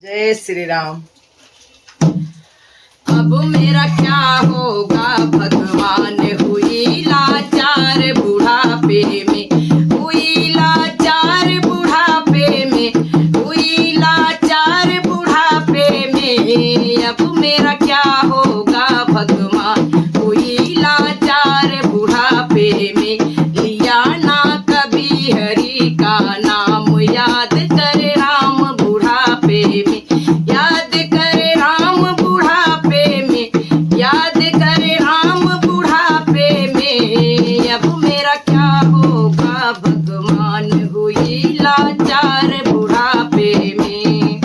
जय श्री राम। अब मेरा क्या होगा भगवान, हुई लाचार बुढ़ापे में, हुई लाचार बुढ़ापे में, हुई लाचार बुढ़ापे में। अब मेरा क्या होगा भगवान, हुई लाचार बुढ़ापे में। लिया ना कभी हरि का नाम, याद करे राम बुढ़ापे में, याद करे राम बुढ़ापे में, याद करे राम बुढ़ापे में। अब मेरा क्या होगा भगवान, हुई लाचार बुढ़ापे में।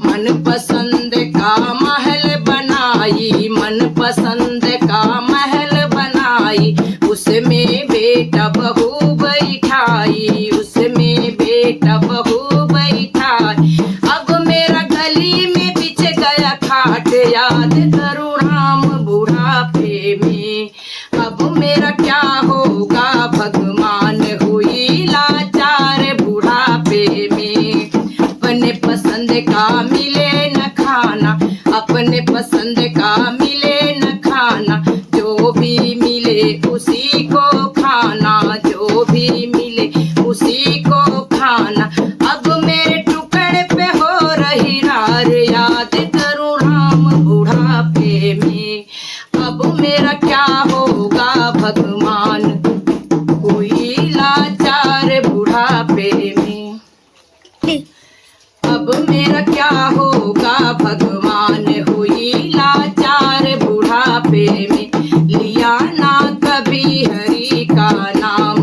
मन पसंद का महल बनाई, मन पसंद का महल बनाई, उसमें बेटा बहू बैठाई, उसमें बेटा बहू बैठाई। अब मेरा गली में बिछ गया खाट, याद करूं राम बुढ़ापे में। अब मेरा क्या होगा भगवान, हुई लाचार बुढ़ापे में। अपने पसंद का मिले न खाना, अपने पसंद का मिले न खाना, जो भी मिले उसी को खाना, जो भी मिले उसी को खाना। अब मेरे टुकड़े पे हो रही रार, याद करूं राम बुढ़ापे में। अब मेरा क्या होगा भगवान, हुई लाचार बुढ़ापे में। अब मेरा क्या होगा भगवान, हुई लाचार बुढ़ापे में। लिया ना कभी हरि का नाम,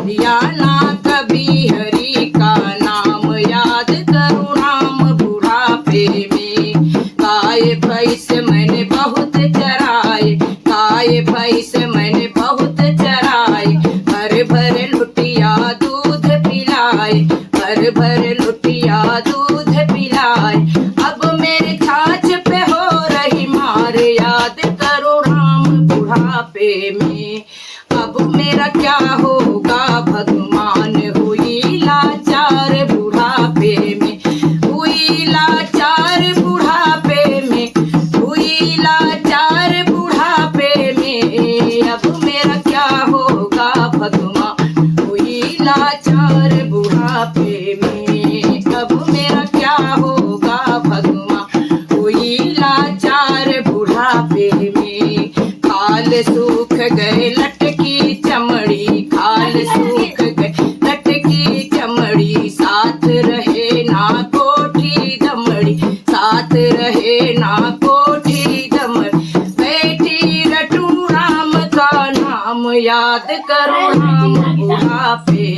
लिया ना कभी हरि का नाम, याद करूं राम बुढ़ापे में। गाय भैंस मैंने बहुत चराए, गाय भैंस मैंने बहुत चराए, भर भर लुटिया दूध पिलाए, भर भर लुटिया दूध पिलाए। अब मेरे छाछ पे हो रही मार, याद करो राम बुढ़ापे में। अब मेरा क्या होगा भगवान, हुई लाचार बुढ़ापे में, हुई लाचार बुढ़ापे में, हुई लाचार बुढ़ापे में। अब मेरा क्या होगा भगवान, हुई लाचार बुढ़ापे में। अब मेरा क्या होगा भगवान, हुई लाचार बुढ़ापे में। खाल सूख गए लटकी चमड़ी, खाल सूख गए लटकी चमड़ी, साथ रहे ना कोठी दमड़ी, साथ रहे ना कोठी दमड़ी। बैठी रटू राम का नाम, याद करो राम बुढ़ापे